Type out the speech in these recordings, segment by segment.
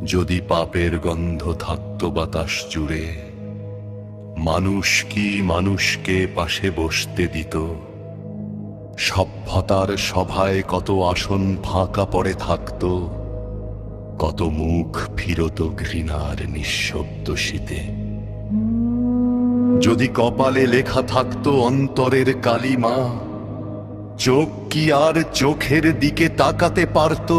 যদি পাপের গন্ধ থাকতো বাতাস জুড়ে, মানুষ কি মানুষকে পাশে বসতে দিত? সভ্যতার সভায় কত আসন ফাঁকা পড়ে থাকত, কত মুখ ফিরত ঘৃণার নিঃশব্দ শীতে। যদি কপালে লেখা থাকতো অন্তরের কালিমা, চোখ কি আর চোখের দিকে তাকাতে পারত?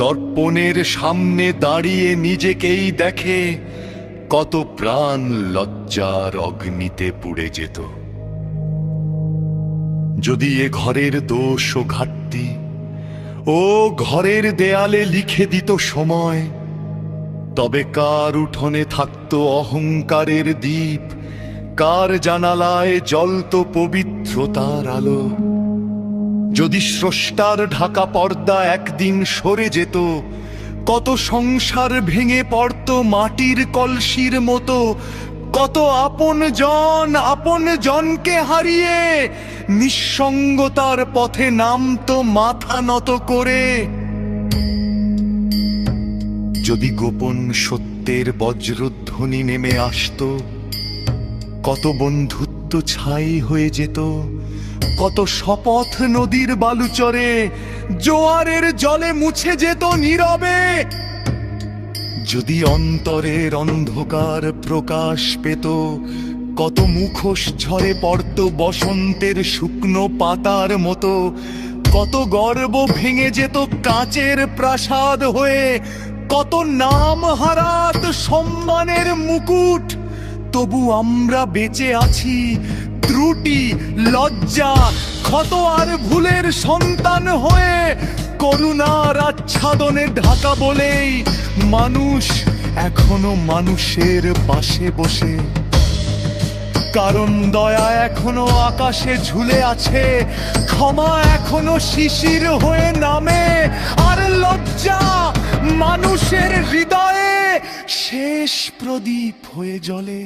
দর্পণের সামনে দাঁড়িয়ে নিজেকেই দেখে, কত প্রাণ লজ্জার অগ্নিতে পুড়ে যেত। যদি এ ঘরের দোষ ও ঘাটতি ও ঘরের দেয়ালে লিখে দিত সময়, তবে কার উঠোনে থাকতো অহংকারের দ্বীপ, কার জানালায় জ্বলতো পবিত্রতার আলো? যদি স্রষ্টার ঢাকা পর্দা একদিন সরে যেত, কত সংসার ভেঙে পড়তো মাটির কলসির মতো, কত আপন জনকে হারিয়ে নিঃসঙ্গতার পথে নামতো মাথা নত করে। যদি গোপন সত্যের বজ্রধ্বনি নেমে আসতো, কত বন্ধুত্ব ছাই হয়ে যেত, কত শপথ নদীর বালুচরে জোয়ারের জলে মুছে যেত নীরবে। যদি অন্তরের অন্ধকার প্রকাশ পেত, কত মুখোশ ঝরে পড়তো বসন্তের শুকনো পাতার মতো, কত গর্ব ভেঙে যেত কাঁচের প্রাসাদ হয়ে, কত নাম হারাত সম্মানের মুকুট। তবু আমরা বেঁচে আছি ত্রুটি, লজ্জা, ক্ষত আর ভুলের সন্তান হয়ে, করুণার আচ্ছাদনে ঢাকা বলেই মানুষ এখনো মানুষের পাশে বসে। কারণ দয়া এখনো আকাশে ঝুলে আছে, ক্ষমা এখনো শিশির হয়ে নামে, আর লজ্জা মানুষের হৃদয়ে শেষ প্রদীপ হয়ে জ্বলে।